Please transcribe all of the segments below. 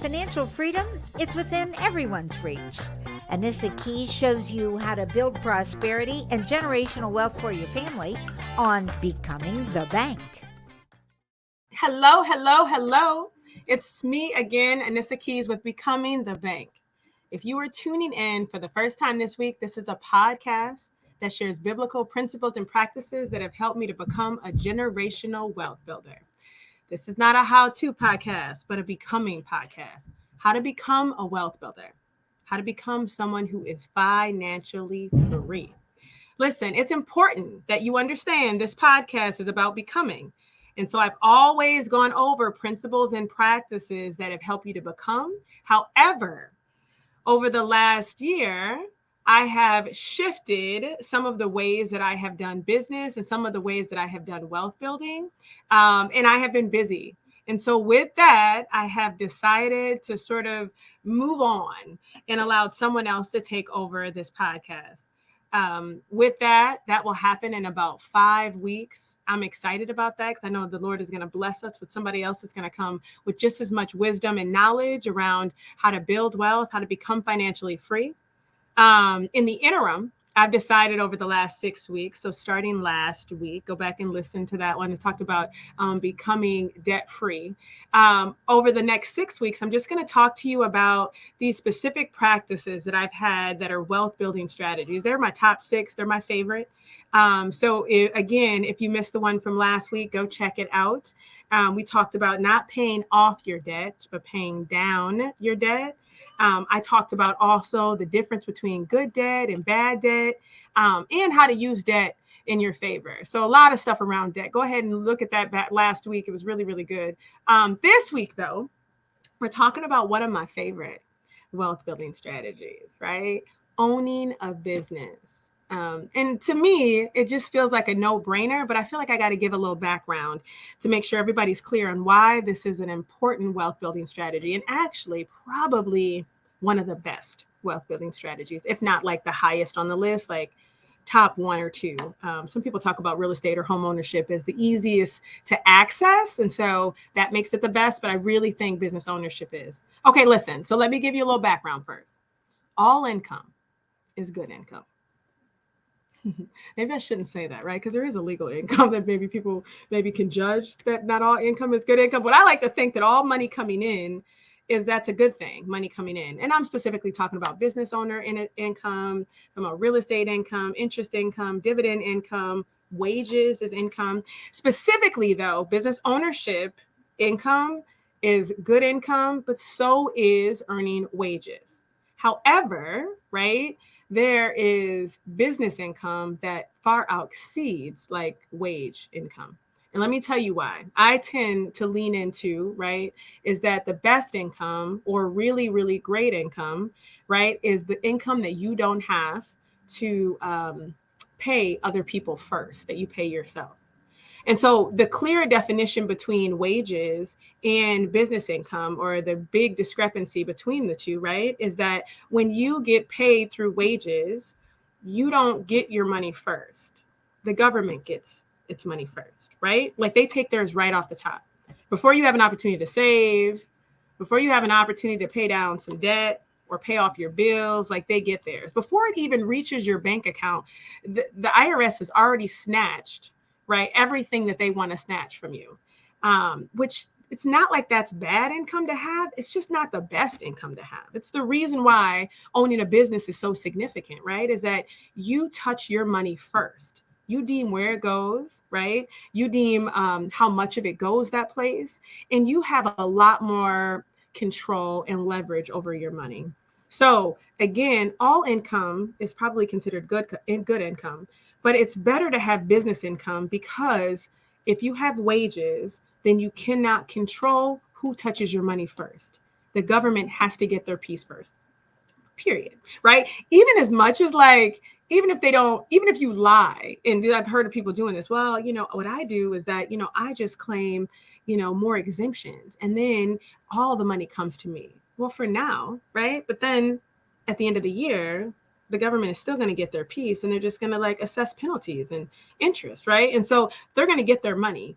financial freedom, it's within everyone's reach. Anissa Keyes shows you how to build prosperity and generational wealth for your family on Becoming the Bank. Hello, hello, hello. It's me again, Anissa Keyes with Becoming the Bank. If you are tuning in for the first time this week, this is a podcast that shares biblical principles and practices that have helped me to become a generational wealth builder. This is not a how-to podcast, but a becoming podcast. How to become a wealth builder. How to become someone who is financially free. Listen, it's important that you understand this podcast is about becoming. And so I've always gone over principles and practices that have helped you to become. However, over the last year, I have shifted some of the ways that I have done business and some of the ways that I have done wealth building. And I have been busy. And so with that, I have decided to sort of move on and allowed someone else to take over this podcast. With that will happen in about 5 weeks. I'm excited about that because I know the Lord is going to bless us with somebody else that's going to come with just as much wisdom and knowledge around how to build wealth, how to become financially free. In the interim, I've decided over the last 6 weeks, so starting last week, go back and listen to that one. It talked about becoming debt free. Over the next 6 weeks, I'm just going to talk to you about these specific practices that I've had that are wealth building strategies. They're my top 6. They're my favorite. Again, if you missed the one from last week, go check it out. We talked about not paying off your debt, but paying down your debt. I talked about also the difference between good debt and bad debt, and how to use debt in your favor. So a lot of stuff around debt. Go ahead and look at that last week. It was really, really good. This week, though, we're talking about one of my favorite wealth building strategies, right? Owning a business. And to me, it just feels like a no-brainer, but I feel like I got to give a little background to make sure everybody's clear on why this is an important wealth building strategy and actually probably one of the best wealth building strategies, if not like the highest on the list, like top 1 or 2. Some people talk about real estate or home ownership as the easiest to access. And so that makes it the best, but I really think business ownership is. Okay, listen, so let me give you a little background first. All income is good income. Maybe I shouldn't say that, right? Because there is a legal income that maybe people can judge that not all income is good income. But I like to think that all money coming in that's a good thing, money coming in. And I'm specifically talking about business owner income, from a real estate income, interest income, dividend income, wages is income. Specifically, though, business ownership income is good income, but so is earning wages. However, right, there is business income that far exceeds like wage income. And let me tell you why. I tend to lean into, right, is that the best income or really, really great income, right, is the income that you don't have to pay other people first, that you pay yourself. And so the clear definition between wages and business income, or the big discrepancy between the two, right, is that when you get paid through wages, you don't get your money first. The government gets its money first, right? Like they take theirs right off the top. Before you have an opportunity to save, before you have an opportunity to pay down some debt or pay off your bills, like they get theirs. Before it even reaches your bank account, the IRS has already snatched, right, everything that they want to snatch from you, which it's not like that's bad income to have. It's just not the best income to have. It's the reason why owning a business is so significant, right? Is that you touch your money first. You deem where it goes, right? You deem how much of it goes that place. And you have a lot more control and leverage over your money. So again, all income is probably considered good income, but it's better to have business income because if you have wages, then you cannot control who touches your money first. The government has to get their piece first, period, right? Even as much as like, even if you lie, and I've heard of people doing this, well, what I do is that, I just claim, more exemptions and then all the money comes to me. Well, for now, right? But then at the end of the year, the government is still going to get their piece, and they're just going to like assess penalties and interest, right? And so they're going to get their money.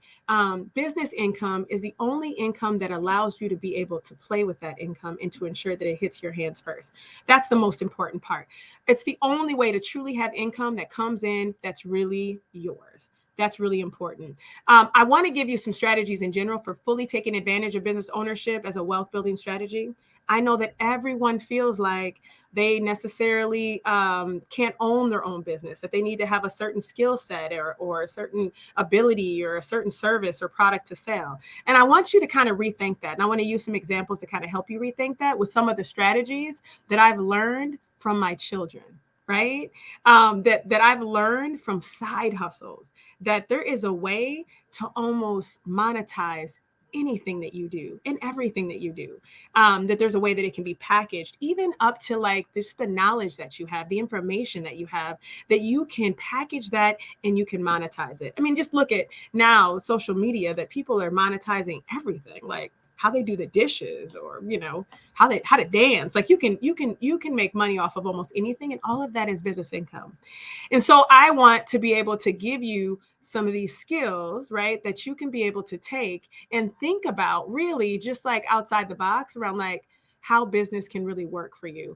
Business income is the only income that allows you to be able to play with that income and to ensure that it hits your hands first. That's the most important part. It's the only way to truly have income that comes in that's really yours. That's really important. I want to give you some strategies in general for fully taking advantage of business ownership as a wealth building strategy. I know that everyone feels like they necessarily can't own their own business, that they need to have a certain skill set or a certain ability or a certain service or product to sell. And I want you to kind of rethink that. And I want to use some examples to kind of help you rethink that with some of the strategies that I've learned from my children, right? That I've learned from side hustles, that there is a way to almost monetize anything that you do and everything that you do. That there's a way that it can be packaged, even up to like just the knowledge that you have, the information that you have, that you can package that and you can monetize it. I mean, just look at now social media, that people are monetizing everything, like how they do the dishes, or how to dance. Like you can make money off of almost anything, and all of that is business income. And so I want to be able to give you some of these skills, right, that you can be able to take and think about really just like outside the box around like how business can really work for you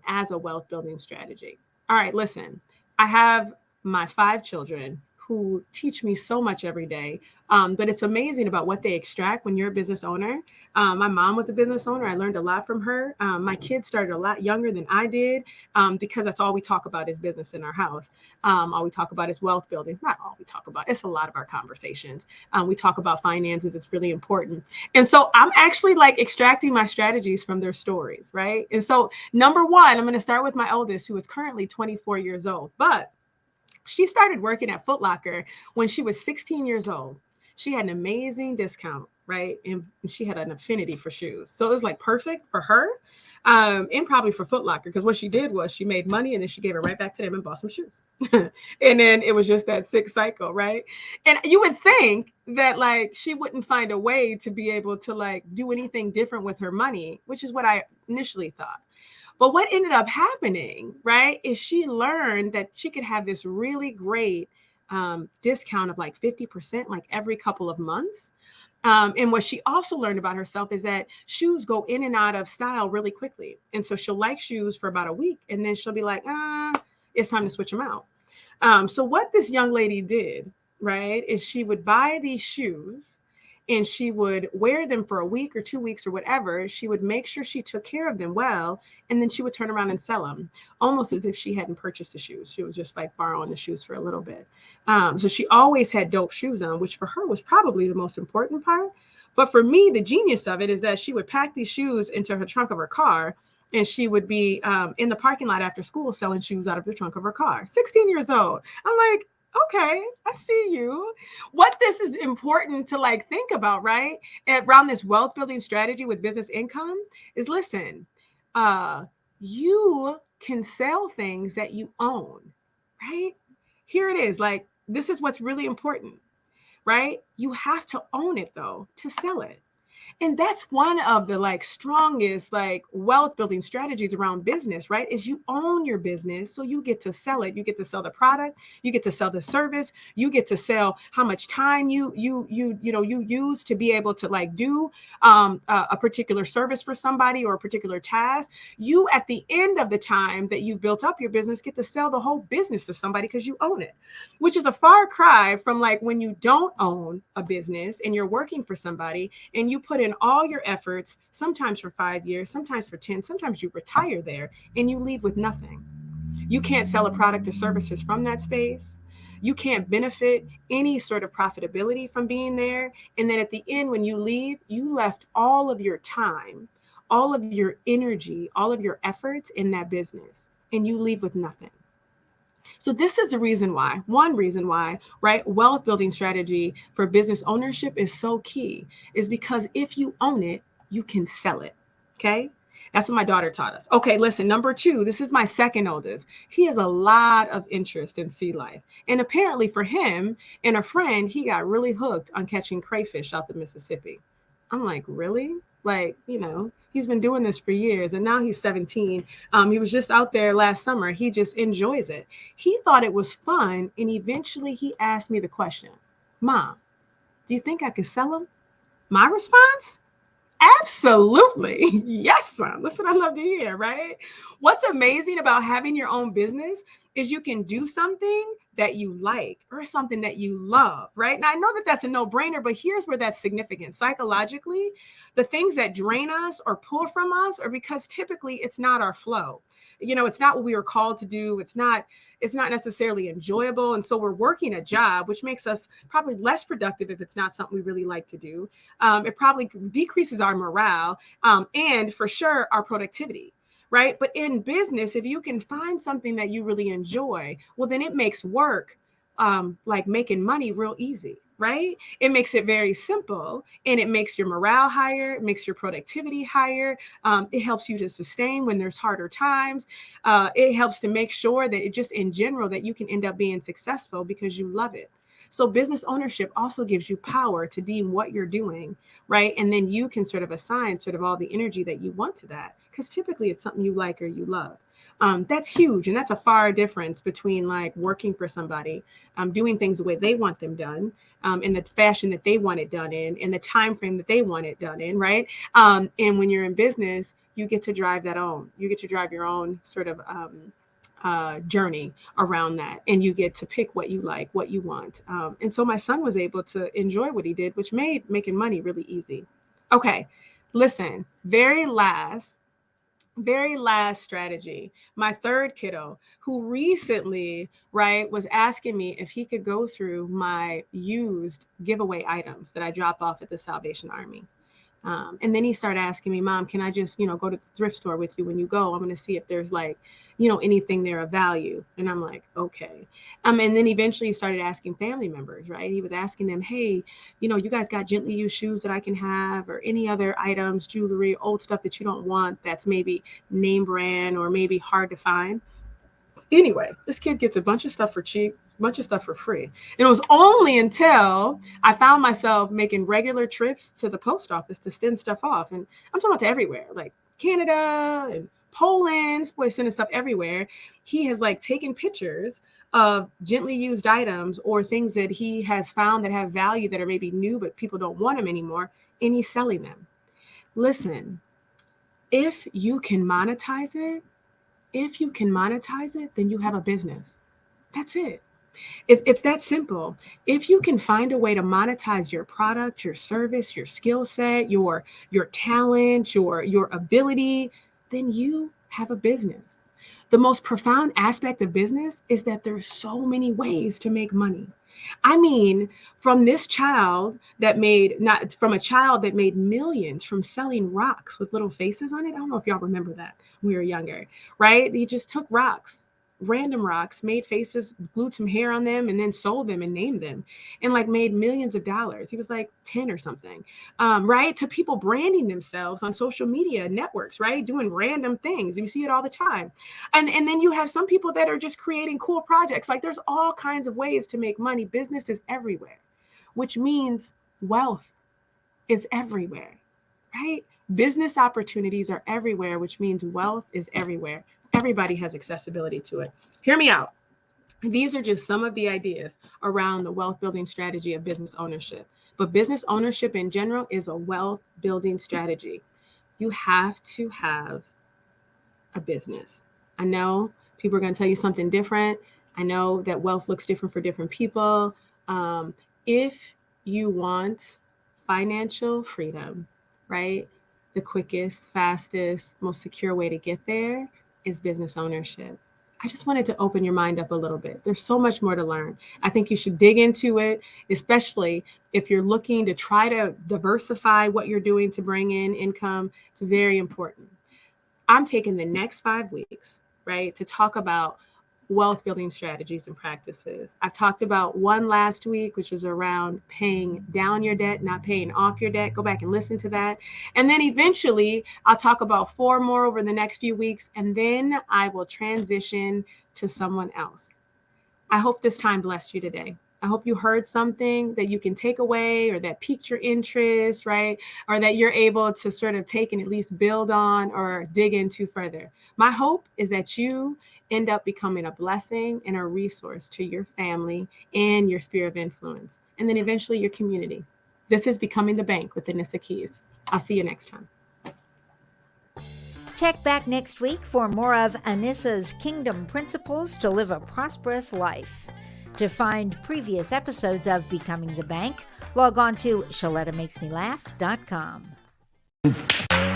as a wealth building strategy. All right, listen, I have my 5 children who teach me so much every day. But it's amazing about what they extract when you're a business owner. My mom was a business owner. I learned a lot from her. My kids started a lot younger than I did because that's all we talk about is business in our house. All we talk about is wealth building. Not all we talk about. It's a lot of our conversations. We talk about finances. It's really important. And so I'm actually like extracting my strategies from their stories, right? And so number one, I'm going to start with my oldest, who is currently 24 years old. But she started working at Foot Locker when she was 16 years old. She had an amazing discount, right? And she had an affinity for shoes. So it was like perfect for her and probably for Foot Locker, because what she did was she made money and then she gave it right back to them and bought some shoes. And then it was just that 6 cycle, right? And you would think that like she wouldn't find a way to be able to like do anything different with her money, which is what I initially thought. But what ended up happening, right, is she learned that she could have this really great discount of like 50%, like every couple of months. And what she also learned about herself is that shoes go in and out of style really quickly. And so she'll like shoes for about a week, and then she'll be like, it's time to switch them out. So what this young lady did, right, is she would buy these shoes and she would wear them for a week or 2 weeks or whatever. She would make sure she took care of them well, and then she would turn around and sell them, almost as if she hadn't purchased the shoes. She was just like borrowing the shoes for a little bit. So she always had dope shoes on, which for her was probably the most important part. But for me, the genius of it is that she would pack these shoes into her trunk of her car, and she would be in the parking lot after school selling shoes out of the trunk of her car. 16 years old. I'm like, okay, I see you. What this is important to like think about, right? Around this wealth building strategy with business income is, listen, you can sell things that you own, right? Here it is. Like, this is what's really important, right? You have to own it though to sell it. And that's one of the like strongest like wealth building strategies around business, right? Is you own your business, so you get to sell it. You get to sell the product, you get to sell the service, you get to sell how much time you use to be able to like do a particular service for somebody or a particular task. You, at the end of the time that you've built up your business, get to sell the whole business to somebody because you own it, which is a far cry from like when you don't own a business and you're working for somebody and you put in all your efforts, sometimes for 5 years, sometimes for 10, sometimes you retire there and you leave with nothing. You can't sell a product or services from that space. You can't benefit any sort of profitability from being there. And then at the end, when you leave, you left all of your time, all of your energy, all of your efforts in that business, and you leave with nothing. So this is the reason why, one reason why, right, wealth building strategy for business ownership is so key, is because if you own it, you can sell it. Okay. That's what my daughter taught us. Okay, listen, number 2, this is my second oldest. He has a lot of interest in sea life. And apparently for him and a friend, he got really hooked on catching crayfish out the Mississippi. I'm like, really? Like, He's been doing this for years, and now he's 17. He was just out there last summer. He just enjoys it. He thought it was fun, and eventually he asked me the question, Mom, do you think I could sell them? My response? Absolutely. Yes, son. That's what I love to hear, right? What's amazing about having your own business is you can do something that you like or something that you love, right? Now, I know that that's a no-brainer, but here's where that's significant. Psychologically, the things that drain us or pull from us are because typically it's not our flow. It's not what we were called to do. It's not necessarily enjoyable. And so we're working a job, which makes us probably less productive if it's not something we really like to do. It probably decreases our morale and for sure our productivity. Right. But in business, if you can find something that you really enjoy, well, then it makes work like making money real easy. Right. It makes it very simple, and it makes your morale higher. It makes your productivity higher. It helps you to sustain when there's harder times. It helps to make sure that it just in general that you can end up being successful because you love it. So business ownership also gives you power to deem what you're doing, right? And then you can sort of assign sort of all the energy that you want to that, because typically it's something you like or you love. That's huge. And that's a far difference between like working for somebody, doing things the way they want them done, in the fashion that they want it done in the time frame that they want it done in, right? And when you're in business, you get to drive that own. You get to drive your own sort of journey around that, and you get to pick what you like, what you want. And so my son was able to enjoy what he did, which made making money really easy. Okay, listen, very last strategy. My third kiddo, who recently, right, was asking me if he could go through my used giveaway items that I drop off at the Salvation Army. And then he started asking me, Mom, can I just, go to the thrift store with you when you go? I'm going to see if there's like, anything there of value. And I'm like, okay. And then eventually he started asking family members, right? He was asking them, hey, you guys got gently used shoes that I can have, or any other items, jewelry, old stuff that you don't want that's maybe name brand or maybe hard to find. Anyway, this kid gets a bunch of stuff for cheap, a bunch of stuff for free. And it was only until I found myself making regular trips to the post office to send stuff off. And I'm talking about to everywhere, like Canada and Poland, boy, sending stuff everywhere. He has like taken pictures of gently used items or things that he has found that have value that are maybe new, but people don't want them anymore. And he's selling them. Listen, if you can monetize it, then you have a business. That's it. It's that simple. If you can find a way to monetize your product, your service, your skill set, your talent, your ability, then you have a business. The most profound aspect of business is that there's so many ways to make money. I mean, from a child that made millions from selling rocks with little faces on it. I don't know if y'all remember that when we were younger, right? He just took rocks, random rocks, made faces, glued some hair on them, and then sold them and named them, and like made millions of dollars. He was like 10 or something, right? To people branding themselves on social media networks, right? Doing random things. You see it all the time. And then you have some people that are just creating cool projects. Like there's all kinds of ways to make money. Business is everywhere, which means wealth is everywhere, right? Business opportunities are everywhere, which means wealth is everywhere. Everybody has accessibility to it. Hear me out. These are just some of the ideas around the wealth building strategy of business ownership. But business ownership in general is a wealth building strategy. You have to have a business. I know people are going to tell you something different. I know that wealth looks different for different people. If you want financial freedom, right? The quickest, fastest, most secure way to get there is business ownership. I just wanted to open your mind up a little bit. There's so much more to learn. I think you should dig into it, especially if you're looking to try to diversify what you're doing to bring in income. It's very important. I'm taking the next 5 weeks, right, to talk about wealth building strategies and practices. I've talked about one last week, which was around paying down your debt, not paying off your debt. Go back and listen to that. And then eventually I'll talk about 4 more over the next few weeks, and then I will transition to someone else. I hope this time blessed you today. I hope you heard something that you can take away or that piqued your interest, right? Or that you're able to sort of take and at least build on or dig into further. My hope is that you end up becoming a blessing and a resource to your family and your sphere of influence, and then eventually your community. This is Becoming the Bank with Anissa Keyes. I'll see you next time. Check back next week for more of Anissa's Kingdom Principles to Live a Prosperous Life. To find previous episodes of Becoming the Bank, log on to ShalettaMakesMeLaugh.com.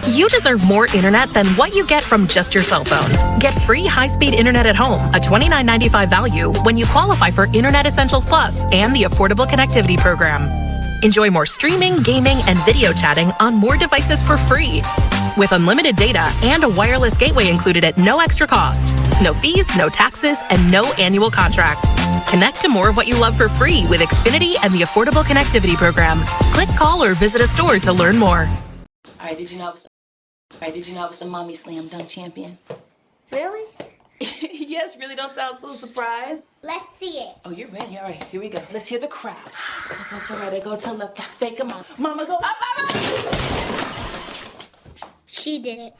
You deserve more internet than what you get from just your cell phone. Get free high-speed internet at home, a $29.95 value when you qualify for Internet Essentials Plus and the Affordable Connectivity Program. Enjoy more streaming, gaming, and video chatting on more devices for free. With unlimited data and a wireless gateway included at no extra cost. No fees, no taxes, and no annual contract. Connect to more of what you love for free with Xfinity and the Affordable Connectivity Program. Click, call, or visit a store to learn more. All right, did you know I was the mommy slam dunk champion? Really? Yes, really, don't sound so surprised. Let's see it. Oh, you're ready. All right, here we go. Let's hear the crowd. So go to right, go to left, fake a mom. Mama, go up, mama! She did it.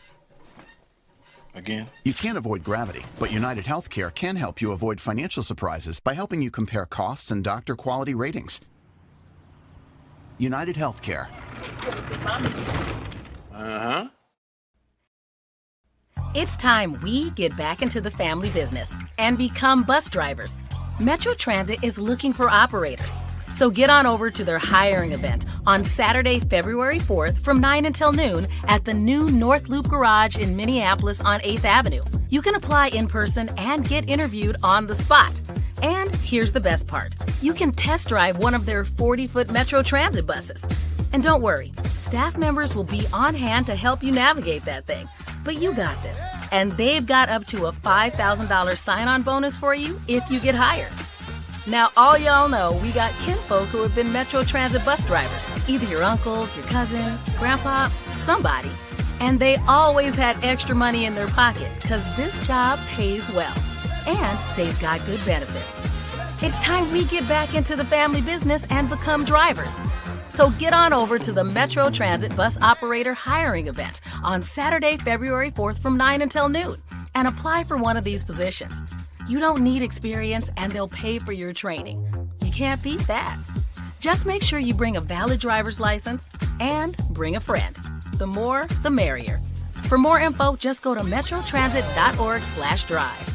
Again? You can't avoid gravity, but United Healthcare can help you avoid financial surprises by helping you compare costs and doctor quality ratings. United Healthcare. Uh-huh. It's time we get back into the family business and become bus drivers. Metro Transit is looking for operators. So get on over to their hiring event on Saturday, February 4th from 9 until noon at the new North Loop Garage in Minneapolis on 8th Avenue. You can apply in person and get interviewed on the spot. And here's the best part. You can test drive one of their 40-foot Metro Transit buses. And don't worry, staff members will be on hand to help you navigate that thing. But you got this. And they've got up to a $5,000 sign-on bonus for you if you get hired. Now, all y'all know we got kinfolk who have been Metro Transit bus drivers. Either your uncle, your cousin, grandpa, somebody. And they always had extra money in their pocket because this job pays well. And they've got good benefits. It's time we get back into the family business and become drivers. So get on over to the Metro Transit Bus Operator Hiring Event on Saturday, February 4th from 9 until noon and apply for one of these positions. You don't need experience and they'll pay for your training. You can't beat that. Just make sure you bring a valid driver's license and bring a friend. The more, the merrier. For more info, just go to metrotransit.org/drive.